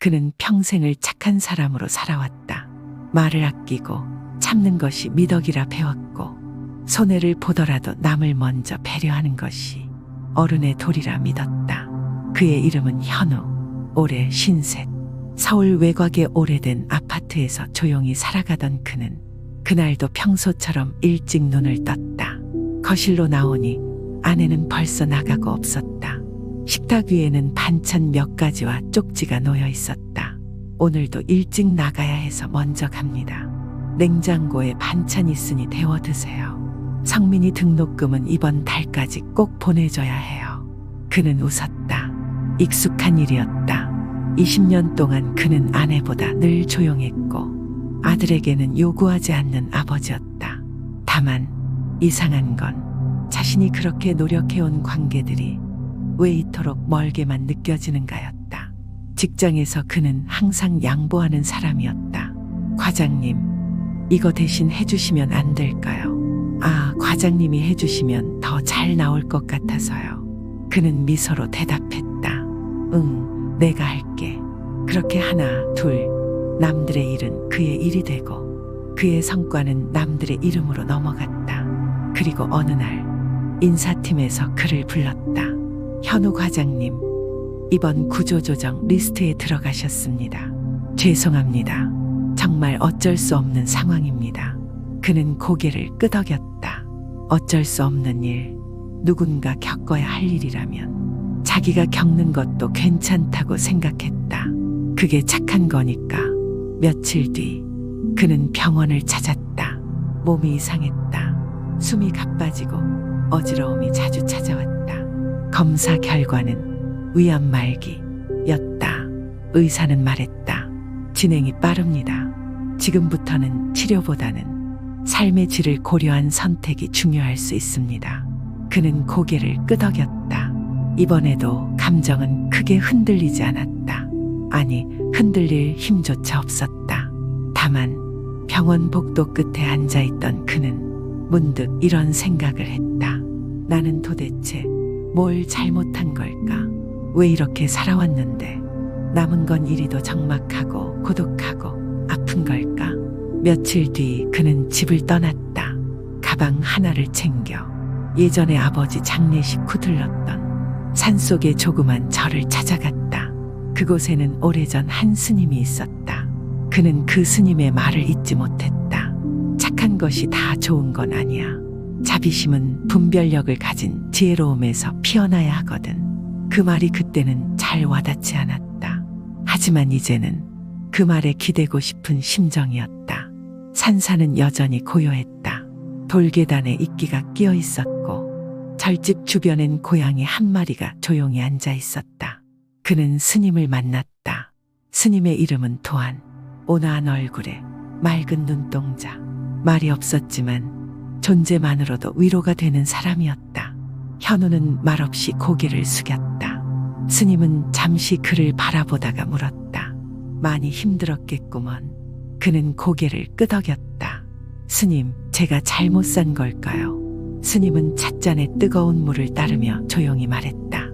그는 평생을 착한 사람으로 살아왔다. 말을 아끼고 참는 것이 미덕이라 배웠고 손해를 보더라도 남을 먼저 배려하는 것이 어른의 도리라 믿었다. 그의 이름은 현우, 올해 53. 서울 외곽의 오래된 아파트에서 조용히 살아가던 그는 그날도 평소처럼 일찍 눈을 떴다. 거실로 나오니 아내는 벌써 나가고 없었다. 식탁 위에는 반찬 몇 가지와 쪽지가 놓여 있었다. 오늘도 일찍 나가야 해서 먼저 갑니다. 냉장고에 반찬 있으니 데워 드세요. 성민이 등록금은 이번 달까지 꼭 보내줘야 해요. 그는 웃었다. 익숙한 일이었다. 20년 동안 그는 아내보다 늘 조용했고 아들에게는 요구하지 않는 아버지였다. 다만 이상한 건 자신이 그렇게 노력해온 관계들이 왜 이토록 멀게만 느껴지는가였다. 직장에서 그는 항상 양보하는 사람이었다. 과장님, 이거 대신 해주시면 안 될까요? 아, 과장님이 해주시면 더 잘 나올 것 같아서요. 그는 미소로 대답했다. 응, 내가 할게. 그렇게 하나, 둘, 남들의 일은 그의 일이 되고 그의 성과는 남들의 이름으로 넘어갔다. 그리고 어느 날 인사팀에서 그를 불렀다. 현우 과장님, 이번 구조조정 리스트에 들어가셨습니다. 죄송합니다. 정말 어쩔 수 없는 상황입니다. 그는 고개를 끄덕였다. 어쩔 수 없는 일, 누군가 겪어야 할 일이라면 자기가 겪는 것도 괜찮다고 생각했다. 그게 착한 거니까. 며칠 뒤 그는 병원을 찾았다. 몸이 이상했다. 숨이 가빠지고 어지러움이 자주 찾아왔다. 검사 결과는 위암 말기였다. 의사는 말했다. 진행이 빠릅니다. 지금부터는 치료보다는 삶의 질을 고려한 선택이 중요할 수 있습니다. 그는 고개를 끄덕였다. 이번에도 감정은 크게 흔들리지 않았다. 아니, 흔들릴 힘조차 없었다. 다만 병원 복도 끝에 앉아있던 그는 문득 이런 생각을 했다. 나는 도대체 뭘 잘못한 걸까? 왜 이렇게 살아왔는데 남은 건 이리도 적막하고 고독하고 아픈 걸까? 며칠 뒤 그는 집을 떠났다. 가방 하나를 챙겨 예전에 아버지 장례식 후 들렀던 산속의 조그만 절을 찾아갔다. 그곳에는 오래전 한 스님이 있었다. 그는 그 스님의 말을 잊지 못했다. 착한 것이 다 좋은 건 아니야. 자비심은 분별력을 가진 지혜로움에서 피어나야 하거든. 그 말이 그때는 잘 와닿지 않았다. 하지만 이제는 그 말에 기대고 싶은 심정이었다. 산사는 여전히 고요했다. 돌계단에 이끼가 끼어 있었고 절집 주변엔 고양이 한 마리가 조용히 앉아 있었다. 그는 스님을 만났다. 스님의 이름은 도안. 온화한 얼굴에 맑은 눈동자. 말이 없었지만 존재만으로도 위로가 되는 사람이었다. 현우는 말없이 고개를 숙였다. 스님은 잠시 그를 바라보다가 물었다. 많이 힘들었겠구먼. 그는 고개를 끄덕였다. 스님, 제가 잘못 산 걸까요? 스님은 찻잔에 뜨거운 물을 따르며 조용히 말했다.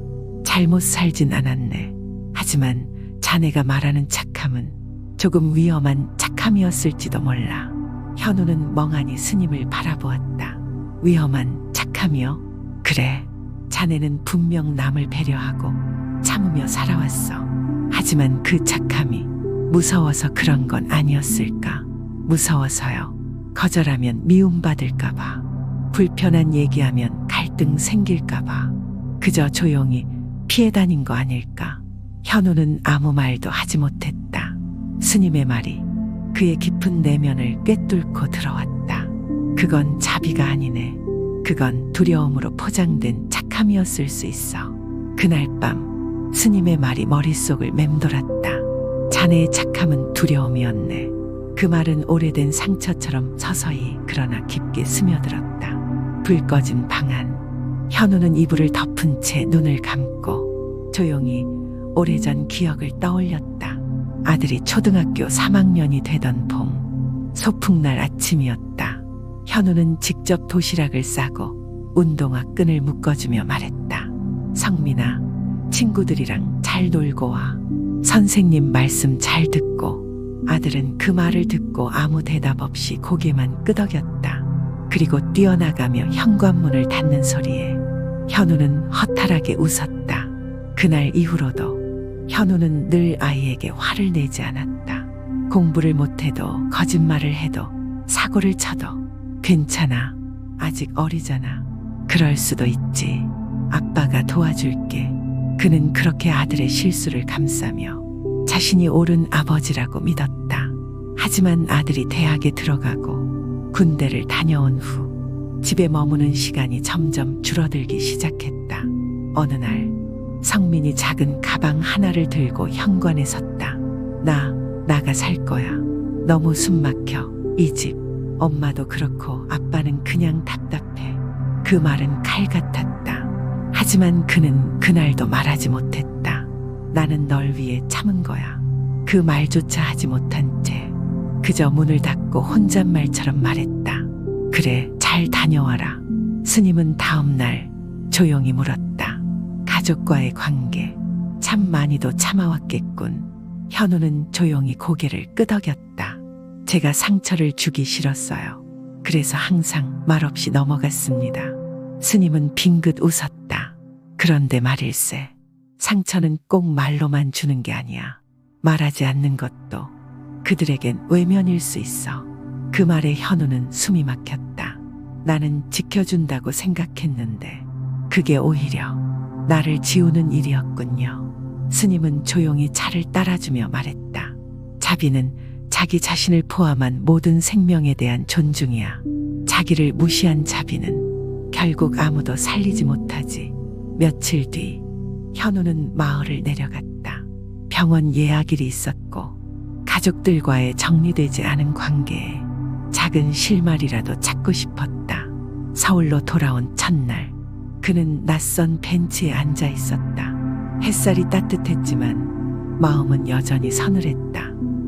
잘못 살진 않았네. 하지만 자네가 말하는 착함은 조금 위험한 착함이었을지도 몰라. 현우는 멍하니 스님을 바라보았다. 위험한 착함이요? 그래, 자네는 분명 남을 배려하고 참으며 살아왔어. 하지만 그 착함이 무서워서 그런 건 아니었을까? 무서워서요. 거절하면 미움받을까봐, 불편한 얘기하면 갈등 생길까봐, 그저 조용히 피해 다닌 거 아닐까? 현우는 아무 말도 하지 못했다. 스님의 말이 그의 깊은 내면을 꿰뚫고 들어왔다. 그건 자비가 아니네. 그건 두려움으로 포장된 착함이었을 수 있어. 그날 밤 스님의 말이 머릿속을 맴돌았다. 자네의 착함은 두려움이었네. 그 말은 오래된 상처처럼 서서히 그러나 깊게 스며들었다. 불 꺼진 방 안. 현우는 이불을 덮은 채 눈을 감고 조용히 오래전 기억을 떠올렸다. 아들이 초등학교 3학년이 되던 봄, 소풍날 아침이었다. 현우는 직접 도시락을 싸고 운동화 끈을 묶어주며 말했다. 성민아, 친구들이랑 잘 놀고 와. 선생님 말씀 잘 듣고. 아들은 그 말을 듣고 아무 대답 없이 고개만 끄덕였다. 그리고 뛰어나가며 현관문을 닫는 소리에 현우는 허탈하게 웃었다. 그날 이후로도 현우는 늘 아이에게 화를 내지 않았다. 공부를 못해도 거짓말을 해도 사고를 쳐도 괜찮아. 아직 어리잖아. 그럴 수도 있지. 아빠가 도와줄게. 그는 그렇게 아들의 실수를 감싸며 자신이 옳은 아버지라고 믿었다. 하지만 아들이 대학에 들어가고 군대를 다녀온 후 집에 머무는 시간이 점점 줄어들기 시작했다. 어느 날 성민이 작은 가방 하나를 들고 현관에 섰다. 나가 살 거야. 너무 숨 막혀. 이 집. 엄마도 그렇고 아빠는 그냥 답답해. 그 말은 칼 같았다. 하지만 그는 그날도 말하지 못했다. 나는 널 위해 참은 거야. 그 말조차 하지 못한 채 그저 문을 닫고 혼잣말처럼 말했다. 그래, 잘 다녀와라. 스님은 다음 날 조용히 물었다. 가족과의 관계 참 많이도 참아왔겠군. 현우는 조용히 고개를 끄덕였다. 제가 상처를 주기 싫었어요. 그래서 항상 말없이 넘어갔습니다. 스님은 빙긋 웃었다. 그런데 말일세. 상처는 꼭 말로만 주는 게 아니야. 말하지 않는 것도 그들에겐 외면일 수 있어. 그 말에 현우는 숨이 막혔다. 나는 지켜준다고 생각했는데 그게 오히려 나를 지우는 일이었군요. 스님은 조용히 차를 따라주며 말했다. 자비는 자기 자신을 포함한 모든 생명에 대한 존중이야. 자기를 무시한 자비는 결국 아무도 살리지 못하지. 며칠 뒤 현우는 마을을 내려갔다. 병원 예약일이 있었고 가족들과의 정리되지 않은 관계에 작은 실마리라도 찾고 싶었다. 서울로 돌아온 첫날 그는 낯선 벤치에 앉아 있었다. 햇살이 따뜻했지만 마음은 여전히 서늘했다.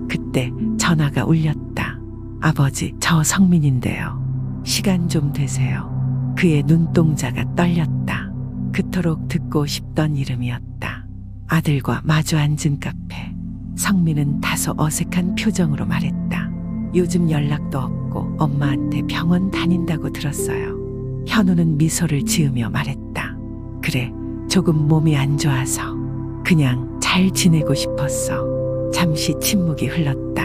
그때 전화가 울렸다. 아버지, 저 성민인데요. 시간 좀 되세요. 그의 눈동자가 떨렸다. 그토록 듣고 싶던 이름이었다. 아들과 마주 앉은 카페. 성민은 다소 어색한 표정으로 말했다. 요즘 연락도 없고 엄마한테 병원 다닌다고 들었어요. 현우는 미소를 지으며 말했다. 그래, 조금 몸이 안 좋아서 그냥 잘 지내고 싶었어. 잠시 침묵이 흘렀다.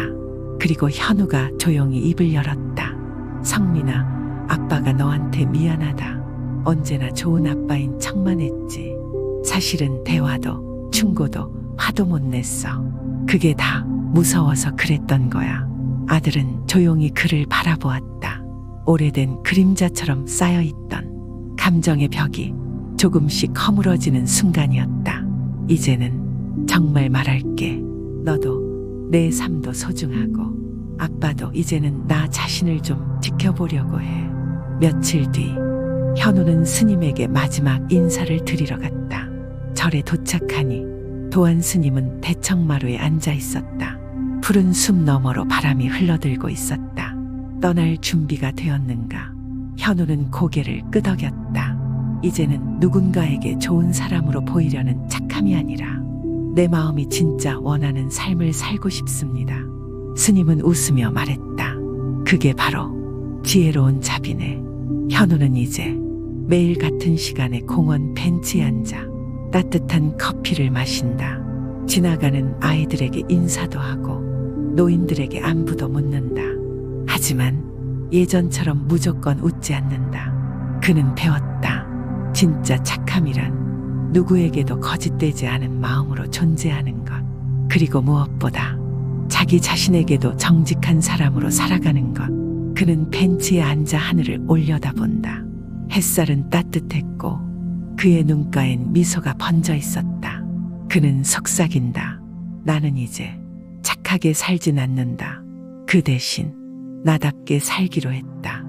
그리고 현우가 조용히 입을 열었다. 성민아, 아빠가 너한테 미안하다. 언제나 좋은 아빠인 척만 했지. 사실은 대화도 충고도 화도 못 냈어. 그게 다 무서워서 그랬던 거야. 아들은 조용히 그를 바라보았다. 오래된 그림자처럼 쌓여있던 감정의 벽이 조금씩 허물어지는 순간이었다. 이제는 정말 말할게. 너도 내 삶도 소중하고 아빠도 이제는 나 자신을 좀 지켜보려고 해. 며칠 뒤 현우는 스님에게 마지막 인사를 드리러 갔다. 절에 도착하니 도안 스님은 대청마루에 앉아 있었다. 푸른 숲 너머로 바람이 흘러들고 있었다. 떠날 준비가 되었는가? 현우는 고개를 끄덕였다. 이제는 누군가에게 좋은 사람으로 보이려는 착함이 아니라 내 마음이 진짜 원하는 삶을 살고 싶습니다. 스님은 웃으며 말했다. 그게 바로 지혜로운 자비네. 현우는 이제 매일 같은 시간에 공원 벤치에 앉아 따뜻한 커피를 마신다. 지나가는 아이들에게 인사도 하고 노인들에게 안부도 묻는다. 하지만 예전처럼 무조건 웃지 않는다. 그는 배웠다. 진짜 착함이란 누구에게도 거짓되지 않은 마음으로 존재하는 것. 그리고 무엇보다 자기 자신에게도 정직한 사람으로 살아가는 것. 그는 벤치에 앉아 하늘을 올려다본다. 햇살은 따뜻했고 그의 눈가엔 미소가 번져 있었다. 그는 속삭인다. 나는 이제 착하게 살진 않는다. 그 대신 나답게 살기로 했다.